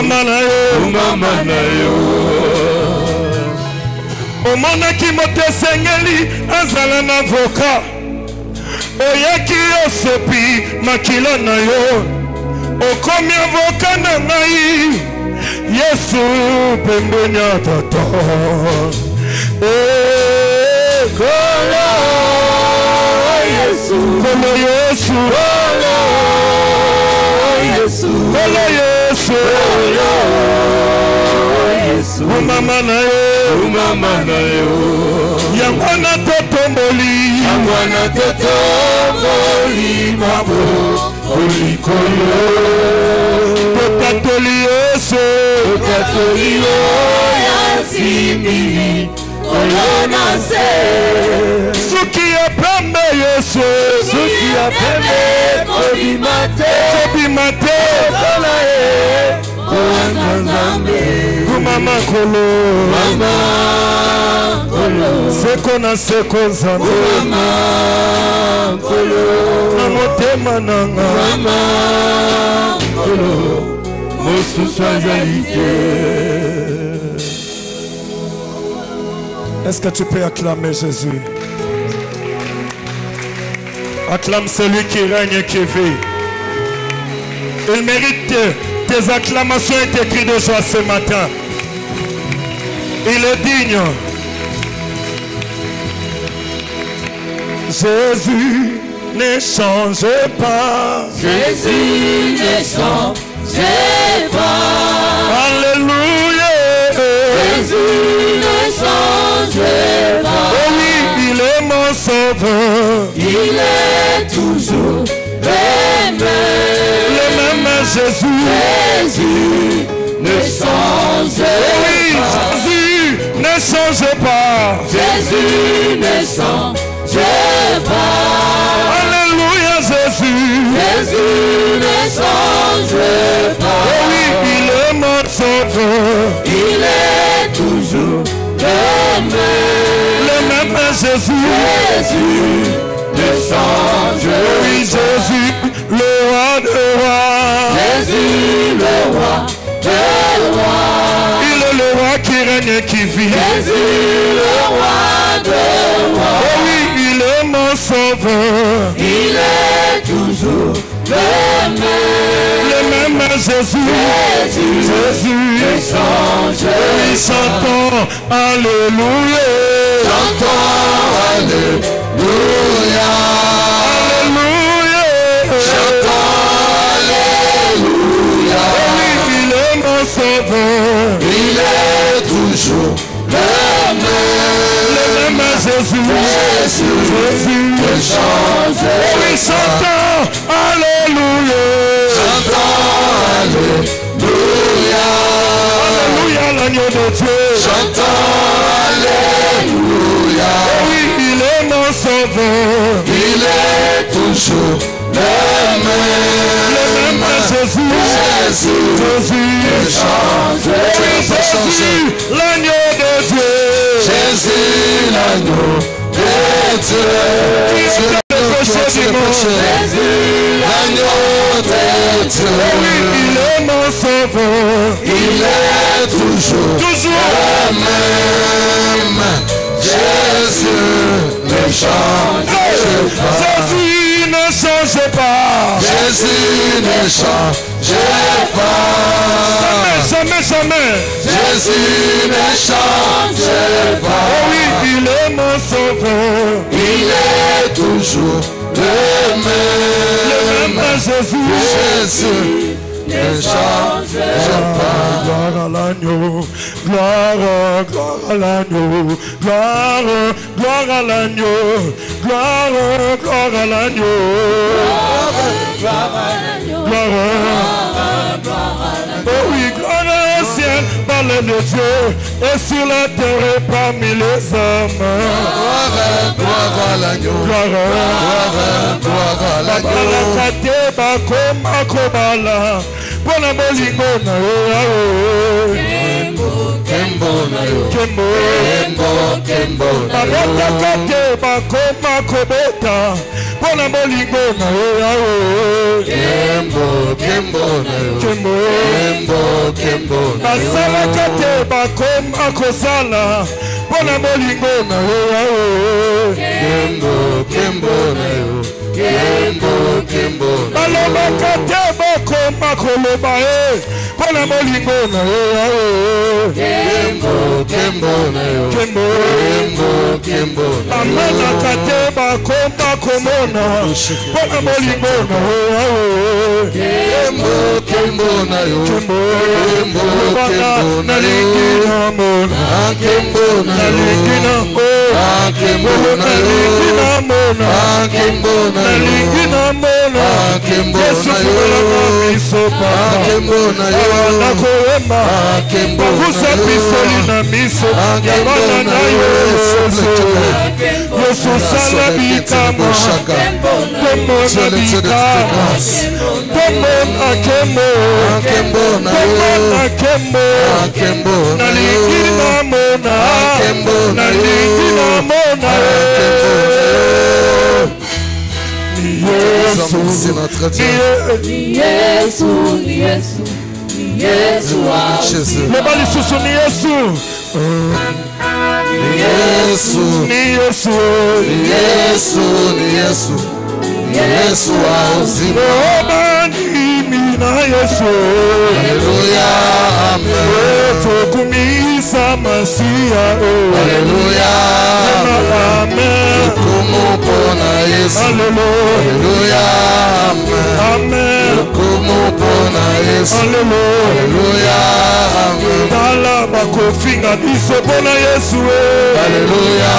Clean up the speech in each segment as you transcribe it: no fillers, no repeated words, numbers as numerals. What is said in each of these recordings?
mama na yo. Omona ki motesengeli azala na avocat. Oyaki osepi makila na yo. Okomi avocat na ngai. Yesu pembeni ya tata. Kolo Yesu, kolo Yesu, kolo Yesu, kolo Yesu. Mama na yo, yamwana totomboli, mabo, olikolo. Totatoli Yesu, yasimi. Suki ya pembe Yesu, suki ya pembe kobimate, kumama kolo, seko na seko nzambe, na motema nanga, mosusu azalite. Est-ce que tu peux acclamer Jésus? Acclame celui qui règne et qui vit. Il mérite tes acclamations et tes cris de joie ce matin. Il est digne. Jésus ne change pas. Jésus ne change pas. Alléluia. Jésus ne change pas. Oh oui, il est mon sauveur. Il est toujours le même Jésus. Jésus ne change Oh oui, pas. Jésus ne change pas. Jésus ne change pas. Alléluia, Jésus. Jésus ne change pas. Oh oui, il est mon sauveur. Il est toujours le même Jésus. Jésus ne change pas. Oui, Jésus, le roi de rois. Jésus, le roi de rois. Il est le roi qui règne et qui vit. Jésus, le roi de rois. Oh oui, il est mon sauveur. Il est toujours le même Jésus. Jésus ne change pas. Oui, chantons Alléluia. Chantons Alléluia. Alléluia. Chantons Alléluia. Oh oui, il est mon sauveur. Il est toujours le même Jésus. Jésus ne change pas. Oh oui, chantons Alléluia. Chantons Alléluia. Alléluia, l'agneau de Dieu. Chantons Alléluia. Oh oui, il est mon sauveur. Il est toujours le même Jésus. Jésus ne change pas. Jésus, l'agneau de Dieu. Jésus, l'agneau de Dieu. Qui ôte le péché du monde. Jésus, l'agneau de Dieu. Oui, il est mon sauveur. Il est toujours le même. Jésus ne change pas. Jésus ne change pas. Jésus ne change pas. Jamais, jamais. Jésus ne change pas. Oh oui, il est mon sauveur. Il est toujours le même. Jésus. Jésus ne change pas. Gloire à l'agneau, gloire, gloire à l'agneau, gloire, gloire à l'agneau, gloire, gloire à l'agneau, gloire, oh oui, gloire au ciel, parle de Dieu, et sur la terre et parmi les hommes. Gloire à l'agneau, gloire à l'agneau. Bona bolingo na yo. Kembo na yo. Kembo na yo. Abota kate bakoma kobeta. Bona bolingo na yo. Kembo na yo. Kembo basalaka te bakoma kozala mpona molingo na yo balobaka te bakoma koloba mpona molingo na yo bamanaka te bakoma komona mpona molingo na yo nalingi namona nalingi namona Yesu kulaka miso papa nakoyemba bakusa pisoli na miso yabana na Yesu sala bikama tomona bikama tomona kembo nalingi namona nalingi namona C'est notre Dieu. Le bal sous ni Yesu. Yesu azima. Alléluia, amen. Tukumisa masia. Alléluia, amen. Kumupona Yesu. Alléluia, amen. Kumupona Yesu. Alléluia, amen. Dala bakofinga biso pona Yesu. Alléluia,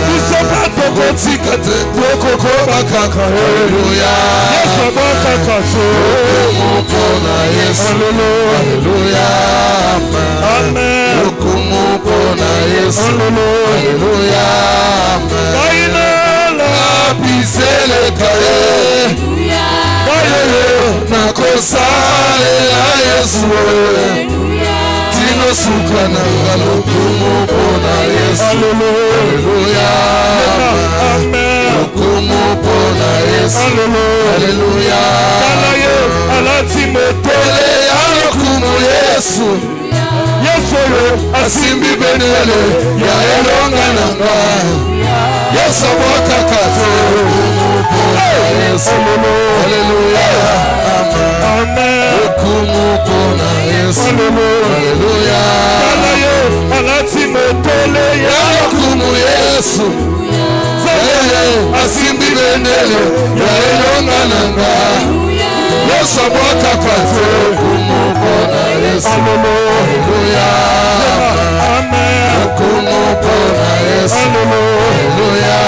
biso pato kotika te tokoko bakaka. Alléluia, Yesu bakaka te. Kumupona Yesu. Alléluia, amen. Kumupona Yesu. Alléluia, amen. Kaina la bisele kae. Nakosalela Yesu. Tino sukana ngalo kumupona Yesu. Alléluia, amen. Kumupona Yesu. Alléluia, kalaye alati motele yalo kumu Yesu. Yesu asimbi benele ya elonga nanga. Yesu wakakate kumupona Yesu. Alléluia, amen. Kumupona Yesu. Alléluia, kalaye alati motele yalo kumu Yesu. Asimbi benele ya elonga nanga. Yesu wakakate kumupona Yesu. Alléluia, amen. Kumupona Yesu. Alléluia,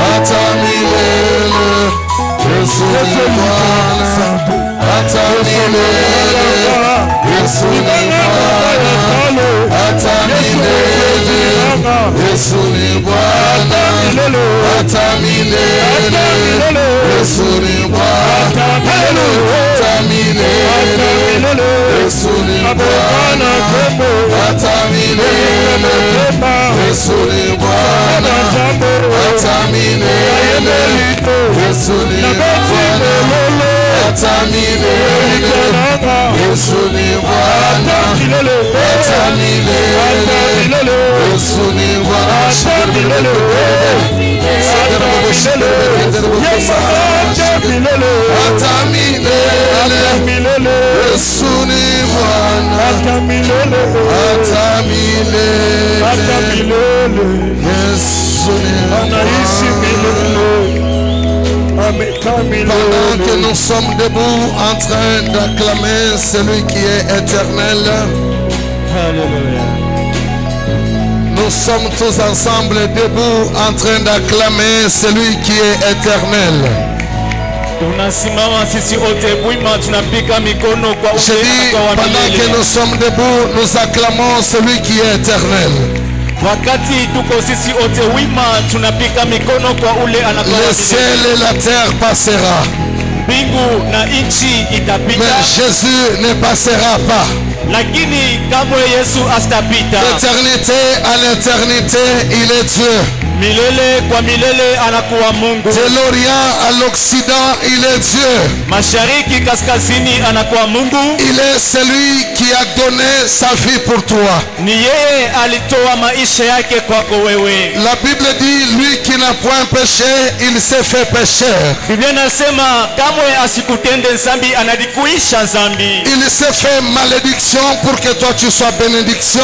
hata milele. Yesu ni Bwana, hata milele. Yesu ni Bwana, hata milele. Yesu ni Bwana, hata milele. Yesu ni Bwana, hata milele. Yesu ni Bwana, hata milele. Yesu ni Bwana, hata milele. Yesu ni Bwana, hata milele. Yesu ni Bwana, hata milele. Yesu ni Bwana, hata milele. Hata milele. Yesu ni Bwana, hata milele. Yesu ni Pendant que nous sommes debout en train d'acclamer celui qui est éternel, nous sommes tous ensemble debout en train d'acclamer celui qui est éternel. Je dis, pendant que nous sommes debout, nous acclamons celui qui est éternel. Le ciel et la terre passera, mais Jésus ne passera pas. D'éternité à l'éternité, il est Dieu. milele kwa milele anakuwa Mungu. De l'Orient à l'Occident, il est Dieu. Mashariki kaskazini anakuwa Mungu. Il est celui qui a donné sa vie pour toi. Ni yeye alitoa maisha yake kwako wewe. La Bible dit, lui qui n'a point péché, il s'est fait pécheur. Biblia inasema kamwe asikutende dhambi, analikuisha dhambi. Il s'est fait malédiction pour que toi tu sois bénédiction.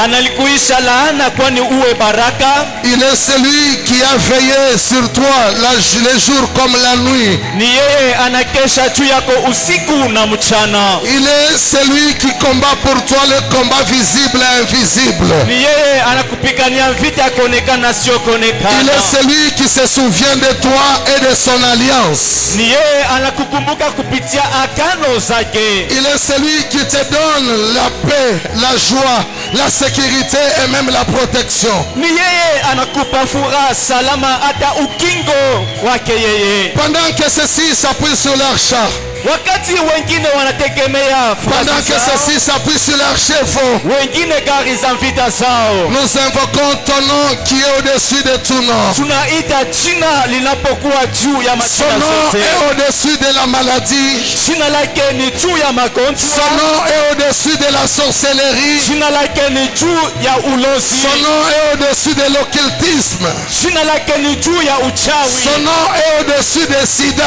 Analikuisha laana kwani uwe baraka. Il est celui qui a veillé sur toi les jours comme la nuit. Ni yeye anakesha juu yako usiku na mchana. Il est celui qui combat pour toi le combat visible et invisible. Ni yeye anakupigania vita kuonekana sio kuonekana. Il est celui qui se souvient de toi et de son alliance. Ni yeye anakukumbuka kupitia agano zake. Il est celui qui te donne la paix, la joie, la sécurité et même la protection. Ni yeye anakupa furaha, salama, hata ukingo wake yeye. Pendant que ceux-ci s'appuient sur leur chat, Wakati wengine wanategemea pendant que ceux-ci s'appuient sur leurs chevaux, wengine gari za vita zao, nous invoquons ton nom qui est au-dessus de tout nom. tunaita jina linapokuwa juu ya Son majina nom zote. est au-dessus de la maladie. Jina lake ni juu ya Son magonjwa. nom est au-dessus de la sorcellerie. Jina lake ni juu ya ulozi. Son nom est au-dessus de l'occultisme. Jina lake ni juu ya uchawi. Son nom est au-dessus de sida.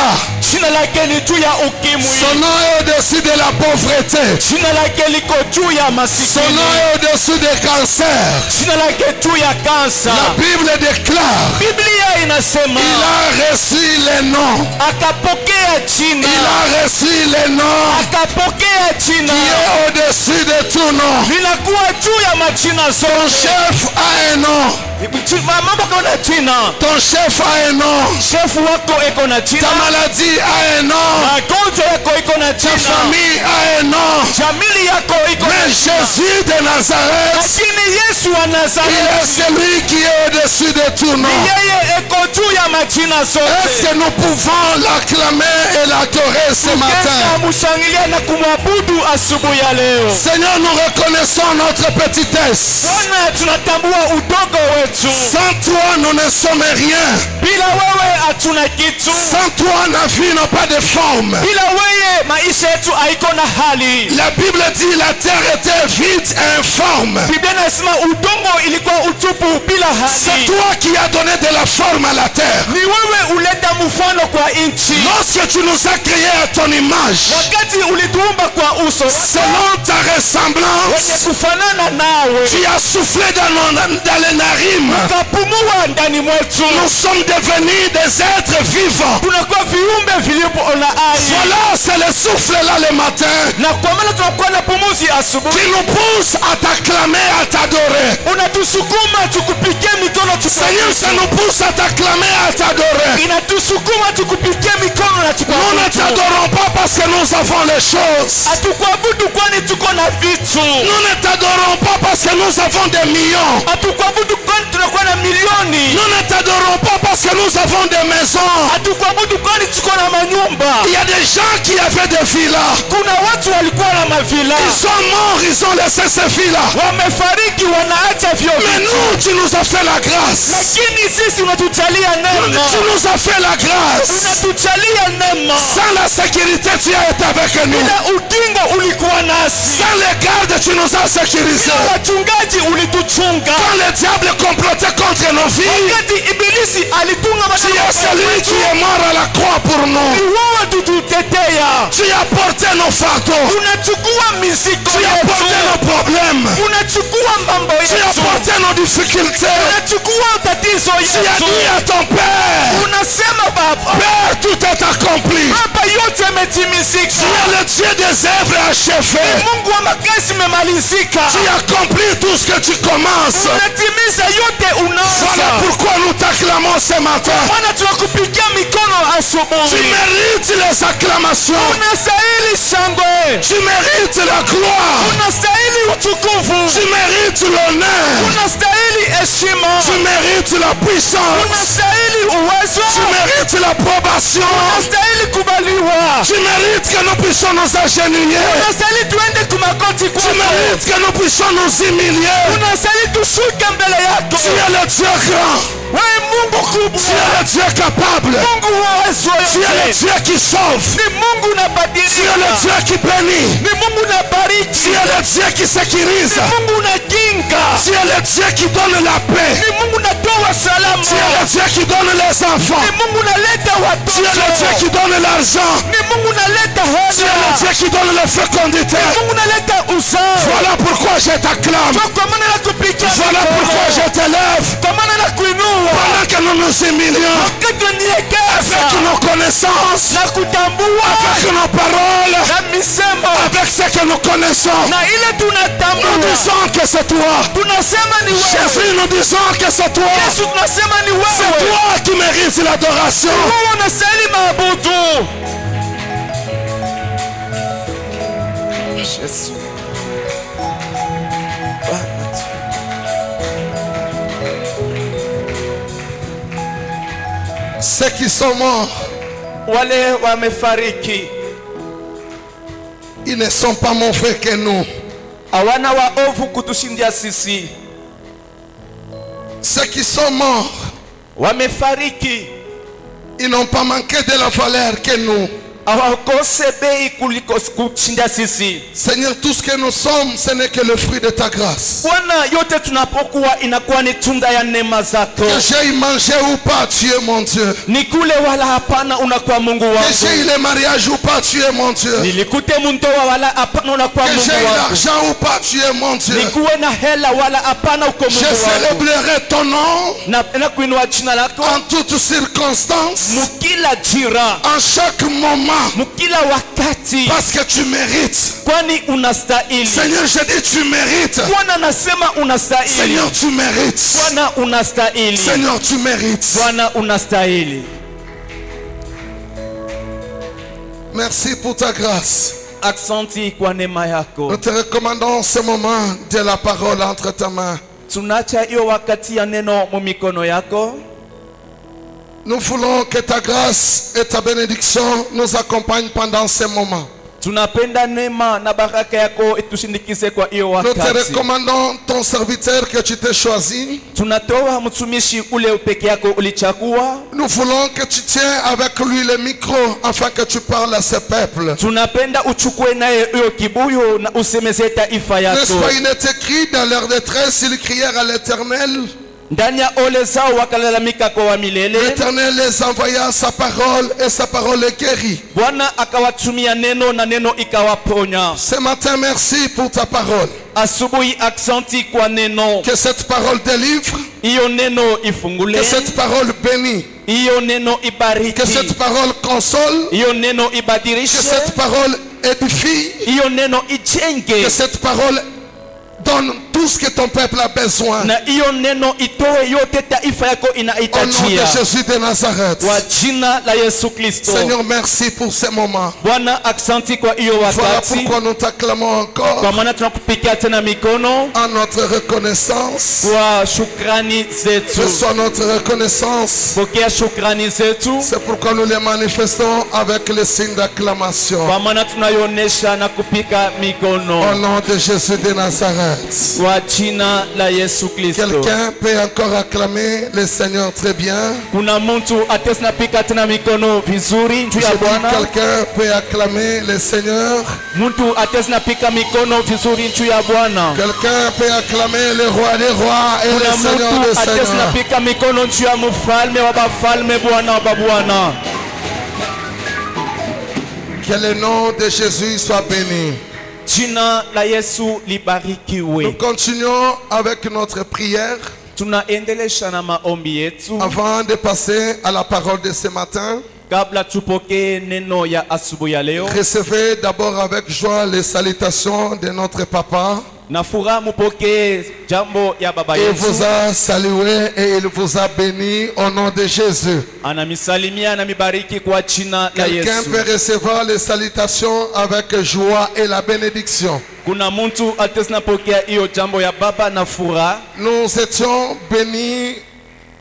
Jina lake ni juu ya ukimwi. Son nom est au-dessus de la pauvreté. Jina lake liko juu ya Son masikini. nom est au-dessus des cancers. Jina lake juu ya kansa. La Bible déclare, Biblia inasema il a reçu les noms. akapokea jina. Il a reçu les noms Akapokea jina qui est au-dessus de tout nom. linakuwa juu ya majina Ton zote. chef a un nom. Mambo kuna jina. Ton chef a un nom. Shefu wako iko na jina. Ta maladie a un nom. Magonjwa yako iko na Ta jina. famille a un nom. Jamili yako iko na Mais jina. Jésus de Nazareth, Lakini Yesu wa il est Nazareti celui qui est au-dessus de tout nom. yeye iko juu ya majina Est-ce zote. que nous pouvons l'acclamer et l'adorer ce matin? Kesa mushangilia na kumwabudu asubuhi ya leo. Seigneur, nous reconnaissons notre petitesse. Bwana, tunatambua udogo wetu. Sans toi, nous ne sommes rien. Bila wewe hatuna kitu. Sans toi, la vie n'a pas de forme. Bila wewe maisha yetu haiko na hali. La Bible dit la terre était vide et informe. Biblia inasema udongo ilikuwa utupu bila C'est hali. toi qui as donné de la forme à la terre. Ni wewe uleta mfano kwa nchi. Lorsque tu nous as créés à ton image, Wakati ulituumba kwa uso wako selon ta wenye ressemblance, kufanana nawe, tu as soufflé dans les narines. ukapumua ndani mwetu, Nous sommes devenus des êtres vivants. tunakuwa viumbe vilivyo na hai. Voilà, c'est le souffle là le matin Na kwa maana tunakuwa na pumuzi qui asubuhi, nous pousse à t'acclamer, à t'adorer. unatusukuma tukupikie mikono Seigneur, ça tukuabudu. nous pousse à t'acclamer, à t'adorer. Inatusukuma tukupikie mikono na Nous ne tukuabudu. t'adorons pas parce que nous avons les choses. Hatukuabudu kwani tuko na vitu. Nous ne t'adorons pas parce que nous avons des millions. Hatukuabudu kwani tunakuwa na milioni. Nous ne t'adorons pas parce que nous avons des maisons. Hatukuabudu kwani tuko na manyumba. Il y a des gens qui avaient des villas. Kuna watu walikuwa na mavila, Ils sont morts, ils ont laissé ces villas. wamefariki, wanaacha vyo Mais vitu. nous, tu nous as fait la grâce. Lakini sisi unatujalia neema, Tu nous as fait la grâce. unatujalia neema. Sans la sécurité, tu as été avec nous. Bila ukingo ulikuwa nasi, Sans les gardes, tu nous as sécurisés. bila wachungaji ulituchunga. Quand le diable complotait contre nos vies, Wakati ibilisi alitunga tu es matatizo celui qui est mort à la croix pour ni nous. wewe tututetea. Tu as porté nos fardeaux. Unachukua mizigo Tu as porté yetu, nos problèmes. unachukua mambo Tu as yetu, porté nos difficultés. unachukua tatizo Tu as yetu. dit à ton Père, Unasema Baba, Père, tout est accompli. Baba yote yametimizika. Tu es le Dieu des œuvres achevées. Mungu wa makazi imemalizika. Tu accomplis tout ce que tu commences. Unatimiza yote Voilà unaanza. pourquoi nous t'acclamons ce matin. Bwana, tunakupigia mikono Tu asubuhi. mérites les acclamations. Unastahili shangwe, Tu mérites la gloire. unastahili utukufu, Tu mérites l'honneur. unastahili heshima, Tu mérites la puissance. unastahili uwezo, Tu mérites l'approbation. unastahili kubaliwa, Tu mérites que nous puissions nous agenouiller. unastahili tuende kumakoti Tu kwako, mérites que nous puissions nous humilier. unastahili tushuke mbele yako. Tu es le Dieu grand. wewe Mungu kubwa. Tu es le Dieu capable. Mungu wa uwezo Tu es le yote. Dieu qui sauve. Ni Mungu Tu es le unabadilisha. Dieu qui bénit. Ni Mungu unabariki. Tu es le Dieu qui sécurise. Ni Mungu unakinga. Tu es le Dieu qui donne la paix. Ni Mungu unatoa salama. Tu es le Dieu qui donne les enfants. Ni Mungu unaleta Tu es le Dieu watoto. qui donne l'argent. Ni Mungu unaleta Tu es le hela. Dieu qui donne la fécondité. Ni Mungu unaleta uzao. Voilà pourquoi je t'acclame. Kwa maana nakupigia Voilà mikono. pourquoi je t'élève. Kwa maana nakuinua. Pendant que nous nous humilions Wakati tunaniekeza avec nos connaissances, na kutambua avec nos paroles, na misemo avec ce que nous connaissons, na ile nous tunatambua, disons que c'est toi. tunasema ni wewe. Jésus, nous disons que c'est toi. Yesu, tunasema ni C'est wewe. toi qui mérites l'adoration. Wewe unastahili maabudu. Yesu. Ceux qui sont morts, Wale wamefariki ils ne sont pas mauvais que nous. hawana waovu kutushindia sisi. Ceux qui sont morts, Wamefariki ils n'ont pas manqué de la valeur que nous. hawakose bei kuliko kushindia sisi. Seigneur, tout ce que nous sommes, ce n'est que le fruit de ta grâce. Bwana, yote tunapokuwa inakuwa ni tunda ya neema zako. Que j'aille manger ou pas, tu es mon Dieu. Nikule wala hapana, unakuwa Mungu Que wangu. j'aille le mariage ou pas, tu es mon Dieu. Nilikute mundoa wala hapana, unakuwa Que Mungu j'aille wangu. l'argent ou pas, tu es mon Dieu. Nikuwe na hela wala hapana, uko Je Mungu wangu. célébrerai ton nom Na kuinua jina lako en toutes circonstances, mukila jira, en chaque moment, mukila wakati, parce que tu mérites. kwani unastahili. Seigneur, je dis tu mérites. Bwana, nasema unastahili. Seigneur, tu mérites. Bwana, unastahili. Seigneur, tu mérites. Bwana, unastahili. Merci pour ta grâce. Aksanti kwa neema yako. Nous te recommandons ce moment de la parole entre ta main. Tunacha hiyo wakati ya neno mu mikono yako. Nous voulons que ta grâce et ta bénédiction nous accompagnent pendant ce moment. Tunapenda neema na baraka yako itushindikize kwa hiyo Nous te wakati. recommandons ton serviteur que tu t'es choisi. Tunatoa mtumishi ule peke yako ulichagua. Nous voulons que tu tiens avec lui le micro afin que tu parles à ce peuple. Tunapenda uchukue naye hiyo kibuyu na usemeze taifa N'est-ce yako. pas, il est écrit dans leur détresse, ils crièrent à l'Éternel. Ndani ya ole zao wakalalamika kwa wa milele. L'Éternel les envoya sa parole et sa parole les guérit. Bwana akawatumia neno na neno ikawaponya. Ce matin, merci pour ta parole. Asubuhi aksanti kwa neno. Que cette parole délivre, Iyo neno ifungule. que cette parole bénit, Iyo neno ibariki. que cette parole console, Iyo neno que ibadilishe. cette parole édifie, Iyo neno ijenge. que cette parole donne tout ce que ton peuple a besoin. Na iyo neno itoe yote taifa yako Au nom de inahitajia. Jésus de Nazareth. Kwa jina la Yesu Kristo. Seigneur, merci pour ce moment. Bwana aksanti kwa hiyo Voilà wakati. pourquoi nous t'acclamons encore Kwa maana tunakupikia tena mikono en notre reconnaissance. kwa shukrani zetu. Reçois notre reconnaissance. Pokea shukrani zetu. C'est pourquoi nous les manifestons avec le signe d'acclamation. Kwa maana tunayonesha na kupika Au mikono nom de Jésus de Nazareth. kwa jina la Yesu Kristo. Quelqu'un peut encore acclamer le Seigneur très bien. Kuna mtu atesinapika tena mikono vizuri juu Je ya dis Bwana. quelqu'un peut acclamer le Seigneur. Mtu atesinapika mikono vizuri juu ya Bwana. Quelqu'un peut acclamer le roi des rois et Kuna le Seigneur mtu des seigneurs. atesinapika mikono juu ya mfalme wa bafalme, Bwana wa babwana. Que le nom de Jésus soit béni. Jina la Yesu Nous libarikiwe. continuons avec notre prière. Tunaendelesha na maombi yetu. Avant de passer à la parole de ce matin, Kabla tupokee neno ya asubuhi ya leo, recevez d'abord avec joie les salutations de notre papa. na furaha mupokee jambo ya baba Il yetu. vous a salué et il vous a béni au nom de Jésus. Anamisalimia na mibariki kwa jina la Quelqu'un Yesu. peut recevoir les salutations avec joie et la bénédiction. Kuna mtu atesinapokea hiyo jambo ya baba na furaha. Nous étions bénis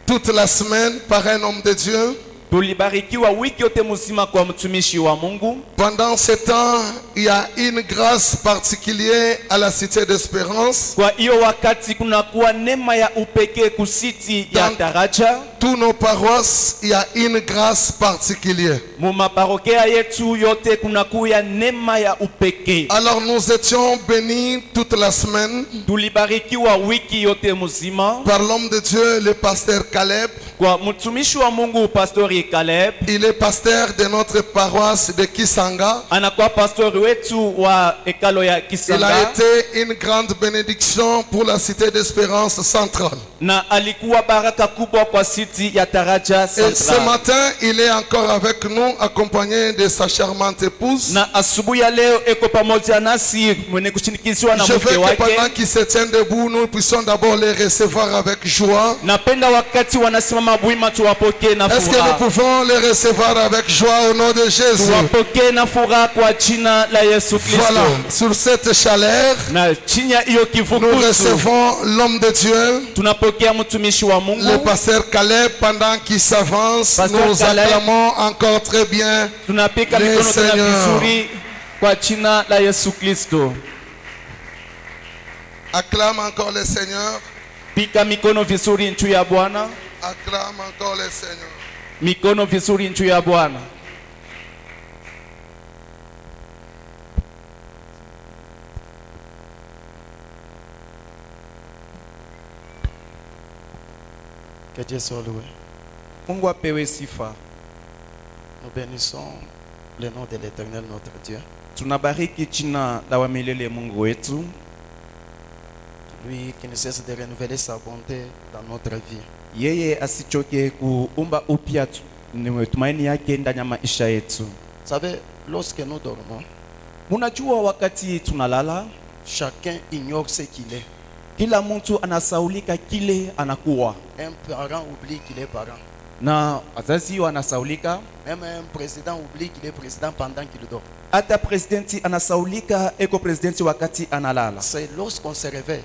toute la semaine par un homme de Dieu. Tulibarikiwa wiki yote mzima kwa mtumishi wa Mungu. Pendant ce temps, il y a une grâce particulière à la Cité d'Espérance. Kwa hiyo wakati kunakuwa neema ya upekee kusiti ya Dans Taraja. tous nos paroisses, il y a une grâce particulière. Mumaparokea yetu yote kunakuya neema ya upekee. Alors nous étions bénis toute la semaine Tulibarikiwa wiki yote mzima par l'homme de Dieu, le pasteur Caleb. kwa mtumishi wa Mungu Pastori Caleb. Il est pasteur de notre paroisse de Kisanga. Anakuwa pastori wetu wa ekalo ya Il a Kisanga. été une grande bénédiction pour la Cité d'Espérance centrale. Na alikuwa baraka kubwa kwa city ya Taraja Et ce Central. matin, il est encore avec nous, accompagné de sa charmante épouse. Na asubuhi ya leo eko pamoja nasi mwenye kushinikizwa na Je mke veux que wake. pendant qu'ils se tiennent debout, nous puissions d'abord les recevoir avec joie. Napenda wakati wanasimama wima tuwapokee na Est-ce que nous furaha. pouvons les recevoir avec joie au nom de Jésus? Tuwapokee na furaha kwa jina la Yesu Kristo. Voilà, sur cette chaleur, Na chini ya hiyo nous kivukutu recevons l'homme de Dieu, tunapokea mtumishi wa le Mungu. pasteur Caleb. Pendant qu'il s'avance, Pasteur nous Caleb. acclamons encore très bien. Tunapika Le mikono tena Seigneur. vizuri kwa jina la Yesu Kristo. Acclame encore le Seigneur. Pika mikono vizuri juu ya Bwana. Acclame encore le Seigneur. Mikono vizuri juu ya Bwana. Que Dieu soit loué. Mungu apewe sifa. Nous bénissons le nom de l'Éternel, notre Dieu. Tunabariki jina la wamilele Mungu wetu. Lui qui ne cesse de renouveler sa bonté dans notre vie. Yeye asichoke kuumba upya tumaini yake ndani ya maisha yetu. Vous savez, lorsque nous dormons, Munajua wakati tunalala, chacun ignore ce qu'il est. kila mtu anasaulika kile anakuwa. Un parent oublie qu'il est parent. Na wazazi wanasaulika, Même un président oublie qu'il est président pendant qu'il dort. hata presidenti anasaulika eko presidenti wakati analala. C'est lorsqu'on se réveille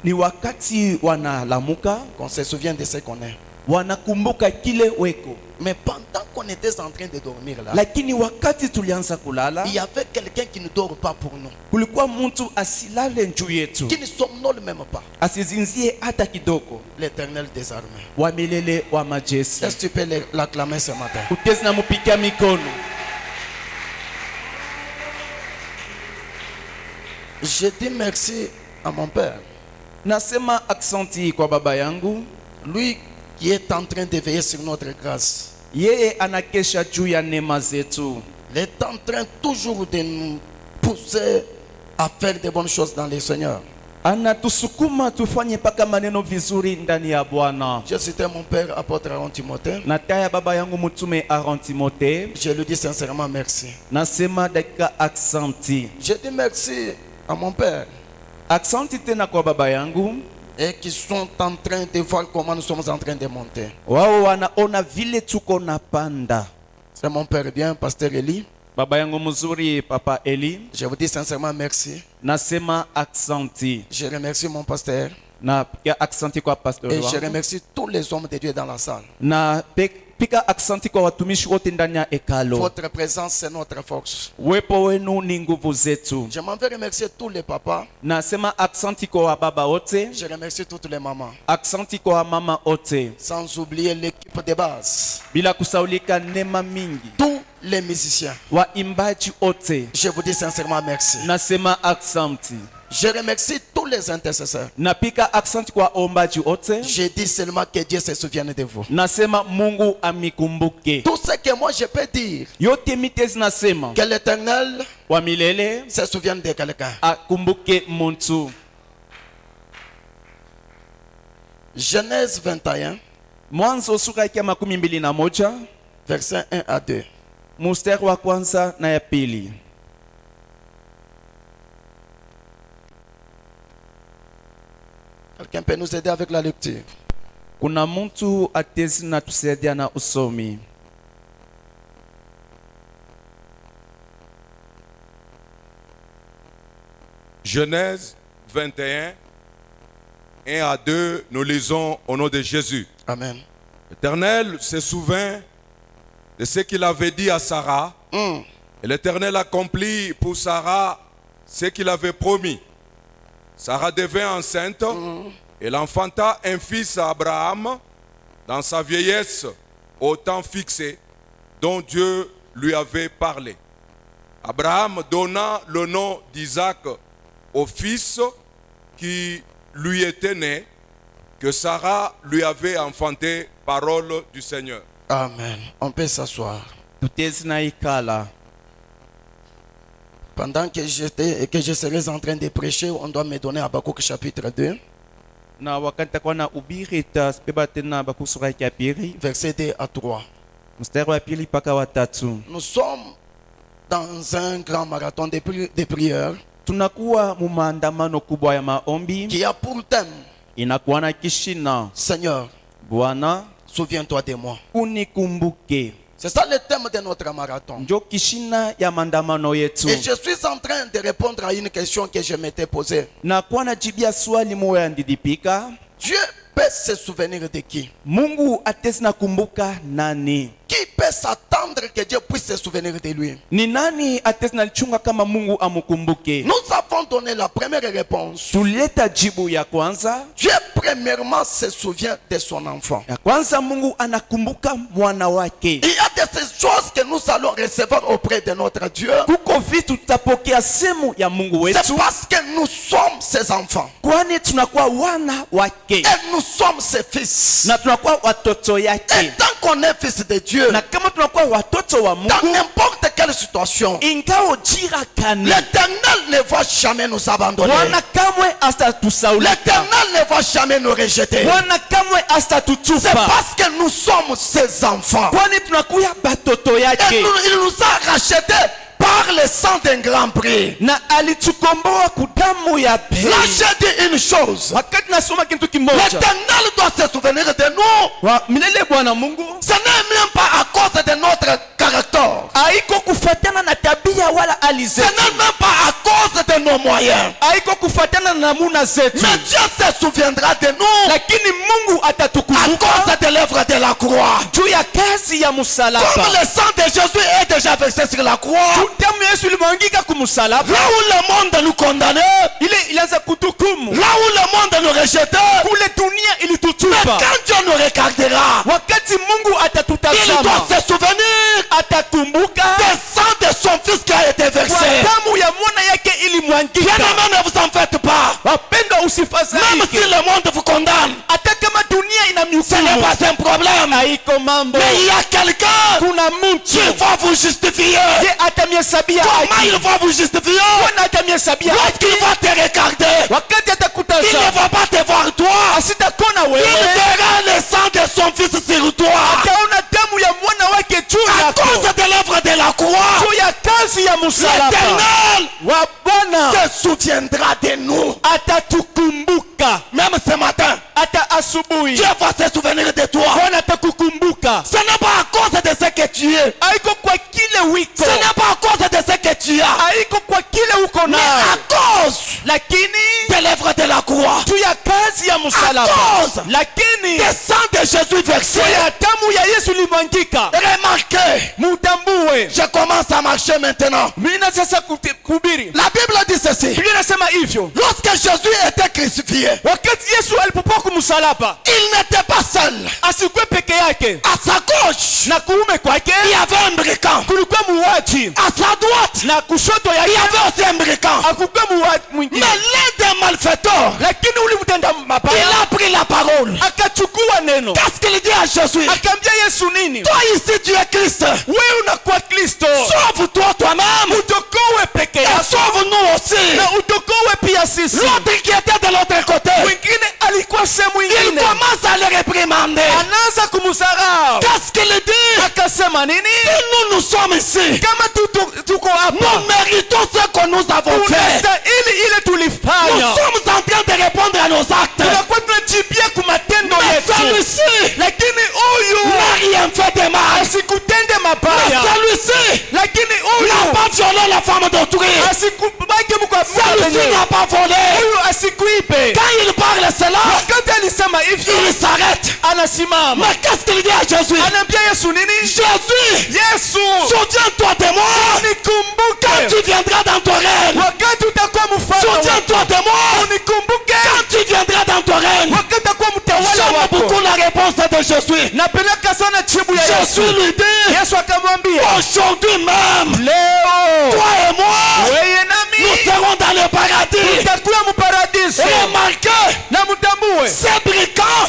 Ni wakati wanalamuka qu'on se souvient de ce qu'on est. wanakumbuka kile weko. Mais pendant qu'on était en train de dormir là, Lakini wakati tulianza kulala, il y avait quelqu'un qui ne dort pas pour nous, kulikuwa mtu asilale njuu yetu, qui ne somnole même pas. asizinzie hata kidogo. L'Éternel des armées. Wa milele wa majeshi. Est-ce que tu peux l'acclamer ce matin? Utezi na mupikia mikono. Je dis merci à mon père, Nasema aksanti kwa baba yangu. lui qui est en train de veiller sur notre grâce. Yeye anakesha juu ya neema zetu. Il est en train toujours de nous pousser à faire de bonnes choses dans le Seigneur. Anatusukuma tufanye paka maneno vizuri ndani ya Bwana. Je citais mon père, apôtre Aaron Timothée. Nataya baba yangu mtume Aaron Timothée. Je lui dis sincèrement merci. Nasema dakika aksanti. Je dis merci à mon père Aksanti tena kwa baba yangu. et qui sont en train de voir comment nous sommes en train de monter. Wao wanaona vile tuko napanda. C'est mon père bien, pasteur Eli. Baba yangu mzuri Papa Eli. Je vous dis sincèrement merci. Nasema aksanti. Je remercie mon pasteur Na pika aksanti kwa pastor et je wangu. remercie tous les hommes de Dieu dans la salle. Na pika aksanti kwa watumishi wote ndani ya ekalo. Votre présence, c'est notre force. Uwepo wenu ni nguvu zetu. Je m'en vais remercier tous les papas. Nasema aksanti kwa baba wote. Je remercie toutes les mamans. Aksanti kwa mama wote. Sans oublier l'équipe de base. Bila kusaulika neema mingi. Tous les musiciens. Waimbaji wote. Je vous dis sincèrement merci. Nasema aksanti. Je remercie tous les intercesseurs. Napika aksanti kwa ombaji wote. Je dis seulement que Dieu se souvienne de vous. Nasema Mungu amikumbuke. Tout ce que moi je peux dire, Yote mitezi nasema. que l'Éternel Wa milele se souvienne de quelqu'un. akumbuke muntu. Genèse 21, Mwanzo sura ya 21 versets 1 à 2. mstari wa kwanza na ya pili. Quelqu'un peut nous aider avec la lecture? Kuna mtu atezi na tusaidia na usomi. Genèse 21, 1 à 2, nous lisons au nom de Jésus. Amen. L'Éternel se souvint de ce qu'il avait dit à Sarah Et l'Éternel accomplit pour Sarah ce qu'il avait promis. Sarah devint enceinte. Elle enfanta un fils à Abraham dans sa vieillesse au temps fixé dont Dieu lui avait parlé. Abraham donna le nom d'Isaac au fils qui lui était né, que Sarah lui avait enfanté, parole du Seigneur. Amen. On peut s'asseoir. tutezi naikala. Pendant que je serais en train de prêcher, on doit me donner Habakkuk chapitre 2, Na wakati takuwa na ubiri tasibeba tena Habakkuk sura ya pili verset 2 à 3. mstari wa pili mpaka wa tatu. Nous sommes dans un grand marathon de prières Tunakuwa mu maandamano kubwa ya maombi, qui a pour thème, inakuwa na kishina Seigneur, Bwana souviens-toi de moi. unikumbuke. C'est ça le thème de notre marathon. Njo kishina ya maandamano yetu. Et je suis en train de répondre à une question que je m'étais posée. Na kuwa na jibia swali moya ndidipika, Dieu peut se souvenir de qui? Mungu atezi na kumbuka nani? Qui peut s'attendre que Dieu puisse se souvenir de lui? Ni nani atezi na lichunga kama Mungu amukumbuke? Nous avons donné la première réponse. Tuleta jibu ya kwanza. Dieu premièrement se souvient de son enfant. Ya kwanza Mungu anakumbuka mwana wake. Il y a de ces choses que nous allons recevoir auprès de notre Dieu. Kuko vitu tutapokea semu ya Mungu C'est wetu, parce que nous sommes ses enfants. kwani tunakuwa wana wake Et nous sommes ses fils. na tunakuwa watoto Et yake. tant qu'on est fils de Dieu, Na kama tunakuwa watoto wa dans Mungu, n'importe quelle situation, ingao jira kani, l'Éternel ne va jamais nous abandonner. Bwana kamwe asitatusaulika, L'Éternel ne va jamais nous rejeter. Bwana kamwe C'est asitatutupa, parce que nous sommes ses enfants. kwani tunakuwa batoto Et yake, il nous a rachetés par le sang d'un grand prix. na alitukomboa kudamu ya Là, bei. j'ai dit une chose. Wakati nasoma kitu kimoja, L'Éternel doit se souvenir de nous. milele Bwana Mungu Ce n'est même pas à cause de notre caractère. haiko kufatana na tabia wala hali Ce zetu, n'est même pas à cause de nos moyens. haiko kufatana na namuna zetu, Mais Dieu se souviendra de nous lakini Mungu à atatukumbuka cause de l'œuvre de la croix. juu ya kazi ya Comme msalaba. le sang de Jésus est déjà versé sur la croix, Damu ya Yesu ilimwangika kumsalaba, là où le monde nous condamnait, ile ilianza kutukumu, là où le monde nous rejetait, kule dunia mais ilitutupa. quand Dieu nous regardera, Wakati Mungu il atatutazama, doit se souvenir atakumbuka du sang de son fils qui a été kwa versé. damu ya mwana yake ilimwangika. Bien-aimés, ne vous en faites pas. Wapendwa, Même si usifadhaike, le monde vous condamne, hata kama dunia ce n'est inamhukumu, pas un problème. haiko mambo. Mais il y a quelqu'un Kuna qui mtu va vous justifier. ye atamhesabia Comment il haki, va vous justifier? Bwana atamhesabia haki. Lorsqu'il va te regarder, Wakati il ne atakutazama, va pas te voir toi. asitakona Il wewe, verra le sang de son fils sur toi. ataona damu ya mwana wake juu À yako, cause de l'œuvre de la croix, juu ya kazi ya msalaba. l'Éternel Wa Bwana se souviendra de nous. atatukumbuka, Même ce matin, hata asubuhi Dieu va se souvenir de toi. Bwana atakukumbuka. Ce n'est pas à cause de ce que tu es. Haiko kwa kile wiko, Ce n'est pas à cause de ce que tu as. haiko kwa kile uko Mais nayo, à cause lakini de l'œuvre de la croix. juu ya kazi ya msalaba, cause lakini Le sang de Jésus versé. juu ya damu ya Yesu limwangika. Remarquez, Mutambue, je commence à marcher maintenant. mina sasa kuhubiri. La Bible dit ceci. Biblia inasema hivyo, Lorsque Jésus était crucifié, wakati Yesu alipokuwa kumsalaba, il n'était pas seul. asikuwe peke yake, À sa gauche, na kuume kwake il y avait un brigand. kulikuwa muuaji, À sa droite, na kushoto il y yake avait aussi un brigand. akukuwa muuaji Mais mwingine, l'un des malfaiteurs, lakini uli mtenda il mabaya a pris la parole. akachukua neno, Qu'est-ce qu'il dit à Jésus? akaambia Yesu nini? Toi ici, tu es Christ. Wewe unakuwa Kristo, Sauve-toi toi-même. utokowe peke Et yako sauve-nous aussi. na utokowe pia sisi. L'autre qui était de l'autre côté, Mwingine alikuwa sehemu il ingine, commence à le réprimander. anaanza kumsarau, Qu'est-ce qu'il dit? akasema nini? Si nous sommes ici, Kama tuko hapa nous méritons ce que nous avons fait. tunastahili ile Nous tulifanya, sommes en train de répondre à nos actes. tunakuwa tunajibia kwa matendo Mais yetu, celui-ci lakini huyu n'a rien fait de mal. asikutende Mais mabaya, celui-ci lakini n'a huyu pas violé la femme d'autrui. Celui-ci n'a pas volé. Quand il parle cela, il s'arrête. Mais qu'est-ce qu'il dit à Jésus? Jésus, souviens-toi de moi quand tu viendras dans ton règne. Souviens-toi de moi quand tu viendras dans ton règne. J'aime beaucoup la réponse de Jésus. Jésus lui dit, aujourd'hui même, toi et moi, nous serons dans le paradis. Remarquez, ces brigands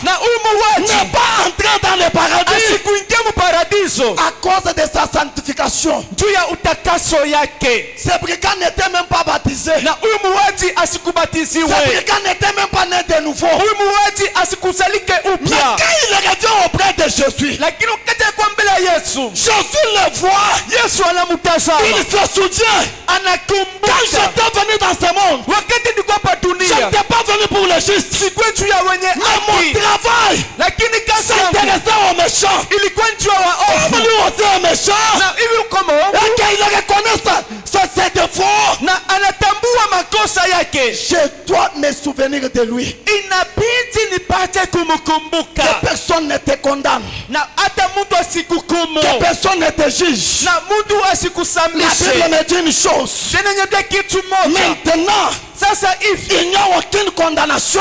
n'est pas entré dans le paradis à cause de sa sanctification. Ces brigands n'étaient même pas baptisés. Ces brigands n'étaient même pas nés de nouveau. Mais quand il revient auprès de Jésus, Jésus le voit. Il se souvient. Quand j'étais venu dans ce monde, je n'étais pas venu pour le juste. Mais mon travail s'intéressait aux méchants. Comme lui aussi est méchant, et qu'il reconnaisse ses défauts, je dois me souvenir de lui. Que personne ne te condamne. Que personne ne te juge. La Bible me dit une chose. Maintenant, il n'y a aucune condamnation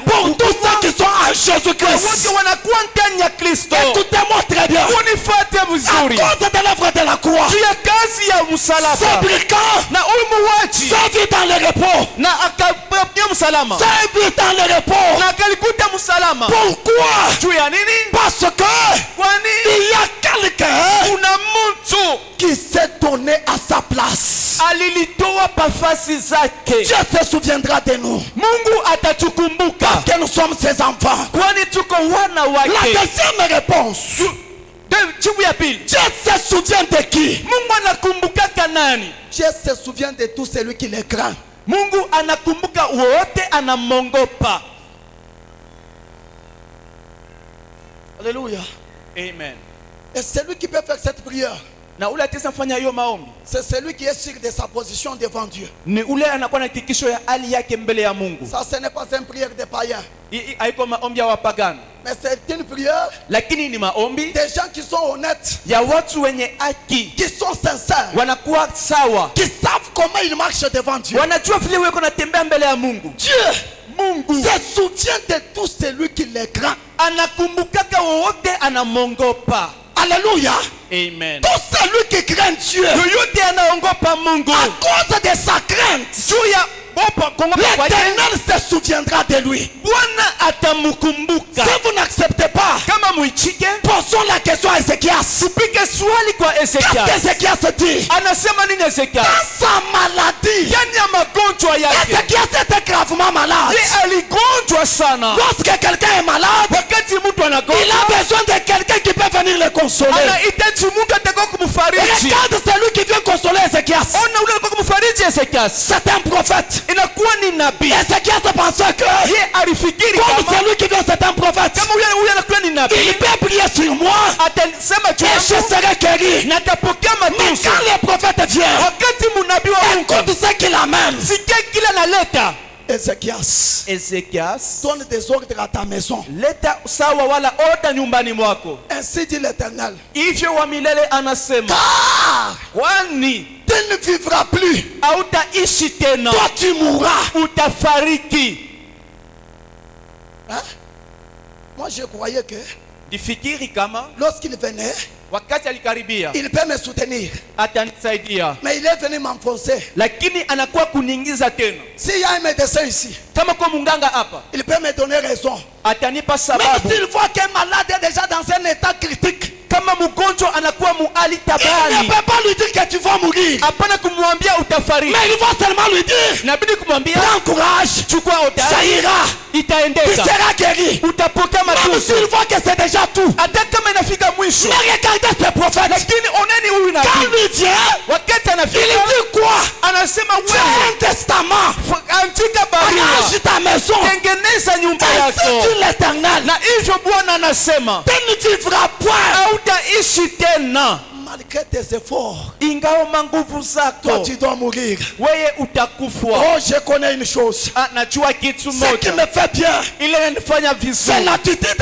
pour tous ceux qui sont à Jésus-Christ. Écoutez-moi très bien. À cause de l'œuvre de la croix, ce brigand s'est vu dans le repos. S'est vu dans le repos. Pourquoi? Parce que il y a quelqu'un qui s'est donné à sa place. Dieu se souviendra de nous. Parce que nous sommes ses enfants. La deuxième réponse. Dieu se souvient de qui? Dieu se souvient de tout celui qui les craint. Alléluia. Amen. Et celui qui peut faire cette prière, c'est celui qui est sûr de sa position devant Dieu. Ça, ce n'est pas une prière de païens. Mais c'est une prière des gens qui sont honnêtes, qui sont sincères, qui savent comment ils marchent devant Dieu. Dieu se souvient de tout celui qui les craint. Alléluia. Amen. Tout celui qui craint Dieu, à cause de sa crainte, l'Éternel se souviendra de lui. Si vous n'acceptez pas, posons la question à Ézéchias. Qu'est-ce qu'Ézéchias dit? Dans sa maladie, Ézéchias était gravement malade. Lorsque quelqu'un est malade, il a besoin de quelqu'un qui peut venir le consoler. Regarde celui qui vient consoler Ézéchias. C'est un prophète. Ézéchias pensait que comme celui qui vient c'est un prophète, il peut prier sur moi et je serai guéri. Mais quand le prophète vient, écoute ce qu'il amène. Ézéchias donne des ordres à ta maison. Ainsi dit l'Éternel. Car tu ne vivras plus. Toi tu mourras. Hein? Moi je croyais que lorsqu'il venait, il peut me soutenir. Mais il est venu m'enfoncer. S'il y a un médecin ici, il peut me donner raison. Même s'il voit qu'un malade est déjà dans un état critique, il ne peut pas lui dire que tu vas mourir. Mais il va seulement lui dire, prends courage, ça ira, tu seras guéri. Même s'il voit que c'est déjà tout. Mais regardez ce prophète. Quand lui vient, il dit quoi? Fais un testament, arrange ta maison, ainsi dit l'Éternel. Tu ne vivras point. malgré tes efforts, ingawa manguvu zako, toi tu dois mourir. wewe utakufwa. Oh, je connais une chose. Najua kitu Ce qui moja, me fait bien, ile inanifanya c'est vizuri l'attitude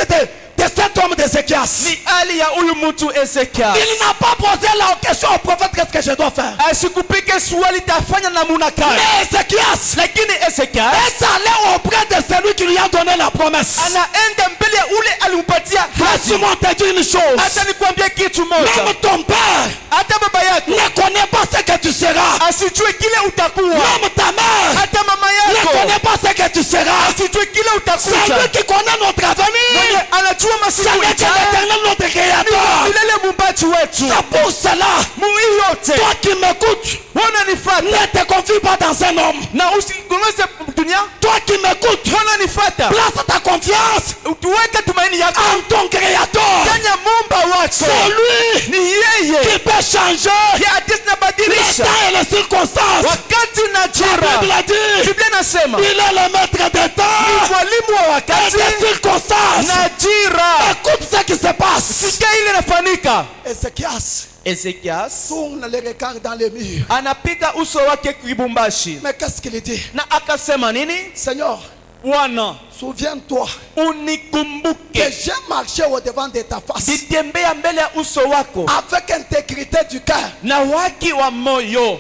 de cet homme d'Ézéchias. ni hali ya huyu mtu Ezekiel. Il n'a pas posé la question au prophète, qu'est-ce que je dois faire? Asikupike swali tafanya namuna gani, Mais Ézéchias lakini Ezekiel est allé auprès de celui qui lui a donné la promesse. anaenda mbele ya ule alimpatia hadi. Laisse-moi te dire une chose. Hata nikwambie kitu moja, Même ton père hata baba yako ne connaît pas ce que tu seras. asijue kile utakuwa, Même ta mère hata mama ne yako connaît pas ce que tu seras. asijue kile C'est utakuwa. lui qui connaît notre avenir. Mwenye anajua C'est masiku lui qui est ijayo, l'éternel, notre créateur. milele mumbaji wetu. C'est pour cela, Mui yote toi qui m'écoutes, wananifata ne te confie pas dans un homme. na usigongeze dunia. Toi qui m'écoutes, Wananifata, place ta confiance utuweke tumaini yako en ton créateur. ndani ya Muumba wako. C'est lui Ni yeye qui peut changer hadisi les nabadilisha temps et les circonstances. wakati na La jira. Bible a dit, Biblia inasema il est le maître des temps mwalimu wa et wakati des circonstances. na jira. Écoute ce qui se passe. Sikia ile inafanyika. Ézéchias Ezekias tourne les regards dans les murs. anapiga uso wake kibumbashi Mais qu'est-ce qu'il dit? na akasema nini? Seigneur, Bwana, souviens-toi que unikumbuke j'ai marché au devant de ta face nitembea mbele ya uso wako avec intégrité du cœur. na waki wa moyo.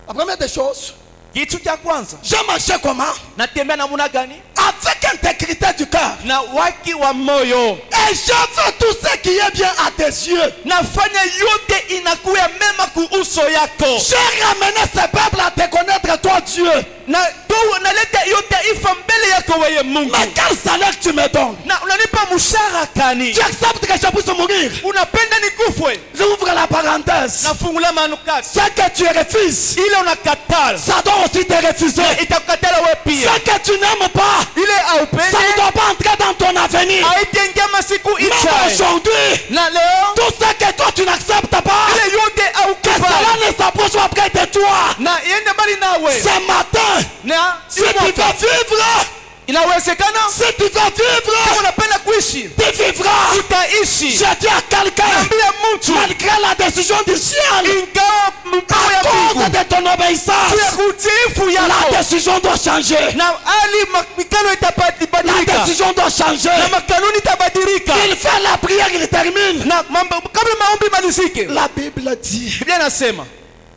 La première des choses, Kitu cha kwanza, j'ai marché comment? natembea namuna gani? Avec intégrité du cœur. Na waki wa moyo. Et je fais tout ce qui est bien à tes yeux. Nafanya yote inakuwa mema ku uso yako. J'ai ramené ce peuple à te connaître, toi Dieu. Na tu naleta yote ifa mbele yako wewe Mungu. Mais quel salaire tu me donnes? Na unanipa mshahara kani? Tu acceptes que je puisse mourir? Unapenda nikufwe? J'ouvre la parenthèse. Nafungula manukati. Ce que tu refuses, Ile unakatala. ça doit aussi te refuser. Itakukatala wewe Ce pia. que tu n'aimes pas, Ile ça ne aupendi doit pas entrer dans ton avenir. haitengia masiku Même ijayo. aujourd'hui, Na leo tout ce que toi tu n'acceptes pas, ile yote que aukubali. cela ne s'approche pas près de toi. Na iende mbali nawe. Ce matin, Na si tu veux vivre, inawezekana si tu veux kama vivre, unapenda kuishi tu vivras. utaishi. Je dis à quelqu'un, Ambia mtu malgré la décision du ciel, ingawa mpango ya à cause Mungu de ton obéissance, ya utiifu la yako décision doit changer. na hali mikano La itabadilika décision doit changer. na makanuni itabadilika Il fait la prière, il termine. na kabla maombi malizike. La Bible dit, Biblia inasema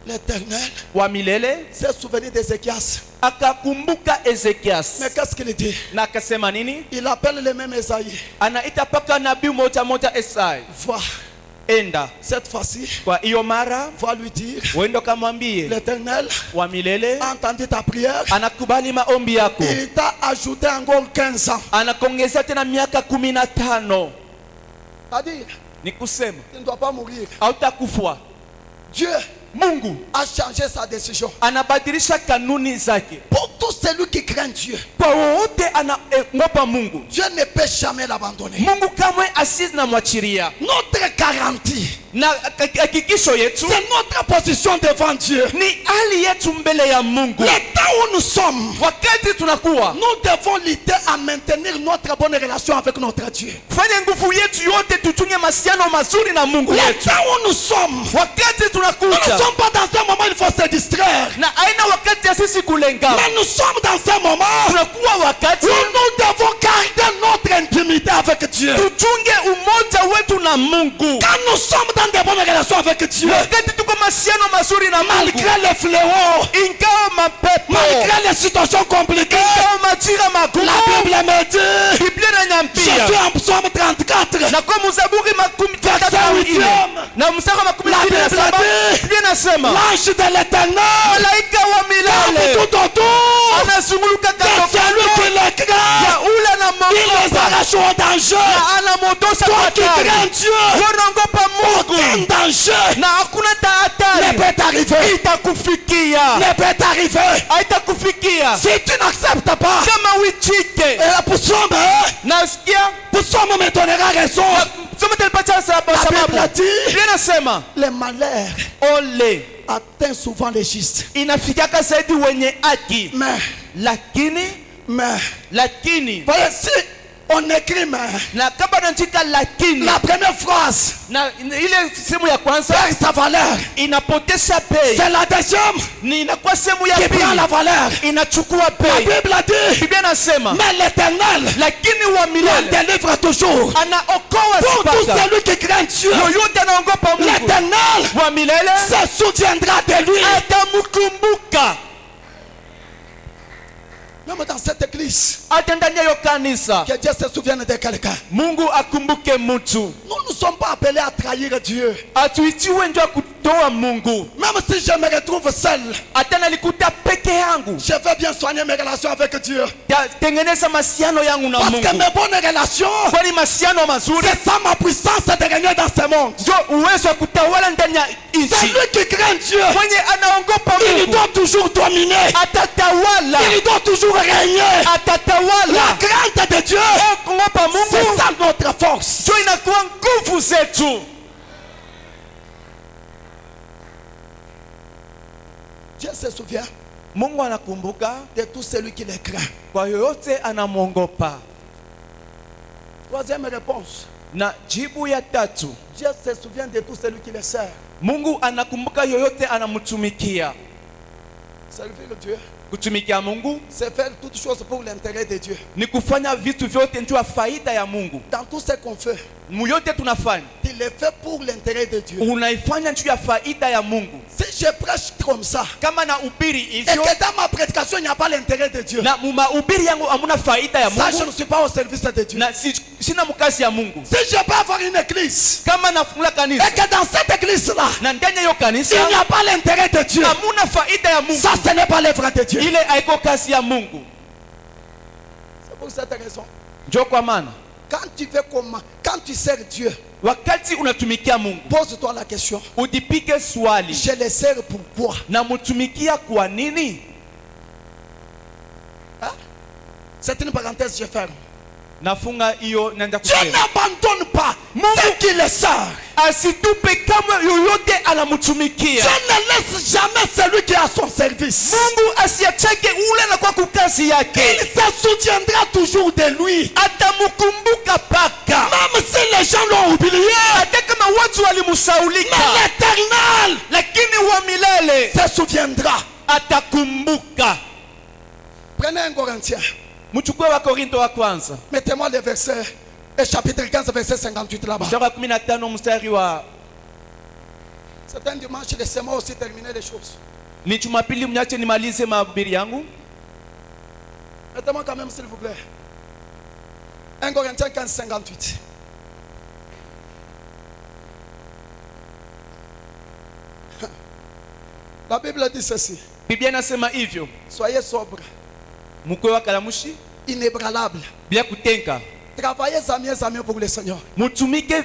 l'Éternel wa milele s'est souvenu d'Ézéchias. akakumbuka Ezekias Mais qu'est-ce qu'il dit? na akasema nini? Il appelle le même Esaïe. Anaita paka nabii moja moja Esai, Va, enda cette fois-ci, kwa hiyo mara va lui dire, uende kamwambie l'Éternel wa milele a entendu ta prière. anakubali maombi yako, Il t'a ajouté encore 15 ans. anakuongezea tena miaka 15. C'est-à-dire, Ni kusema tu ne dois pas mourir. hautakufa. Dieu Mungu a changé sa décision. anabadilisha kanuni zake Pour tout celui qui craint Dieu, kwa wote anaogopa Mungu. Dieu ne peut jamais l'abandonner. Mungu kamwe asisi na mwachiria, Notre garantie, na hakikisho yetu c'est notre position devant Dieu. ni hali yetu mbele ya Mungu. Le temps où nous sommes, Wakati tunakuwa nous devons lutter à maintenir notre bonne relation avec notre Dieu. fanya nguvu yetu yote tutunge masiano mazuri na Mungu Le yetu. temps où nous sommes, Wakati nous ne tunakuja sommes pas dans un moment où il faut se distraire. na aina wakati ya sisi kulenga, Mais nous sommes dans un moment tunakuwa wakati où nous devons garder notre intimité avec Dieu. tuchunge umoja wetu na Mungu. Quand nous sommes dans de bonnes relations avec Dieu, Wakati tuko masiano mazuri na Mungu, malgré les fléaux, ingawa mapepo, malgré les situations compliquées, ingawa majira magumu, la Bible me dit, Biblia je inaniambia suis en psaume 34, na kwa Mzaburi makumi verset 8, na mstari wa makumi la mbili na Bible saba dit, Biblia inasema l'ange de l'Éternel malaika wa milele tout autour anazunguluka de kando celui kando qui le craint, ya ule il les anamogopa arrache au danger. na anamondosha Toi kwa qui hatari. crains Dieu, Wanaogopa aucun Mungu danger na hakuna ne tahadhari peut t'arriver, itakufikia, ne peut t'arriver. haitakufikia Si tu n'acceptes pas, kama wichike. et pour Psaume, Nasikia Psaume me donnera raison. soma talipatia sababu. La Bible a dit, Biblia inasema les malheurs ole atteignent souvent les justes. inafikaka zaidi wenye haki, Mais lakini voyez, si on écrit mais. Na kama naandika lakini. La première phrase. Na ile sehemu ya kwanza perd sa valeur. Inapoteza bei. C'est la deuxième. Ni inakuwa sehemu ya pili. Qui prend la valeur. Inachukua bei. La Bible a dit. Biblia inasema. Mais l'Éternel. Lakini wa milele. délivre toujours. Anaokoa pour sipata. tout celui qui craint Dieu. Yoyote anaogopa Mungu. L'Éternel. Wa milele. Se souviendra de lui. Atamukumbuka. Même dans cette église, que Dieu se souvienne de quelqu'un. Mungu akumbuke mtu. Nous ne sommes pas appelés à trahir Dieu. Même si je me retrouve seul, je vais bien soigner mes relations avec Dieu. Parce que mes bonnes relations, c'est ça ma puissance de régner dans ce monde. Celui qui craint Dieu, il doit toujours dominer. Il doit toujours régner. La crainte de Dieu, c'est ça notre force. Dieu se souvient de tout celui qui les craint. Troisième réponse. Dieu se souvient de tout celui qui les sert. Mungu anakumbuka yoyote anamutumikia. Servir Dieu, kutumikia Mungu, c'est faire toutes choses pour l'intérêt de Dieu. Ni kufanya vitu vyote njoo faida ya Mungu. Dans tout ce qu'on fait, yote tunafanya, tu le fais pour l'intérêt de Dieu. Unaifanya njoo faida ya Mungu. Si je prêche comme ça, kama na ubiri hivyo, et que dans ma prédication il n'y a pas l'intérêt de Dieu, na mahubiri yangu hamuna faida ya Mungu, ça je ne suis pas au service de Dieu. Na sina mkazi ya Mungu. Si je peux avoir une église, kama nafungula kanisa, et que dans cette église là, na ndani ya kanisa, il n'y a pas l'intérêt de Dieu, hamuna faida ya Mungu, ça ce n'est pas l'œuvre de Dieu. Ile haiko kazi ya Mungu. C'est pour cette raison. Njoo kwa maana, quand tu fais comment, quand tu sers Dieu, wakati unatumikia Mungu, pose-toi la question. Udipike swali. Je le sers pourquoi? Na mutumikia kwa nini? Hein? C'est une parenthèse, je ferme. Nafunga hiyo naenda kusema. Dieu n'abandonne pas ceux qui le servent. Asitupe kama yoyote anamutumikia. Dieu ne laisse jamais celui qui a son service. Mungu asiacheke ule na kwa kukazi yake. Il se souviendra toujours de lui. Atamukumbuka paka. Même si les gens l'ont oublié. Hata kama watu walimusaulika. Mais l'Éternel, lakini wa milele, se souviendra. Atakumbuka. Prenez un Corinthien. Mchukue wa Korinto wa kwanza. Mettez-moi le verset, le chapitre 15, verset 58 là-bas. C'est un dimanche, laissez-moi aussi terminer les choses. Ni Jumapili, mniache nimalize mahubiri yangu. Mettez-moi quand même s'il vous plaît. 1 Corinthiens 15, 58. La Bible dit ceci. Biblia inasema hivyo. Soyez sobre. Mukwe wa kalamushi. Inébranlable. Bila kutenga. Travaillez à mieux pour le Seigneur. Mutumike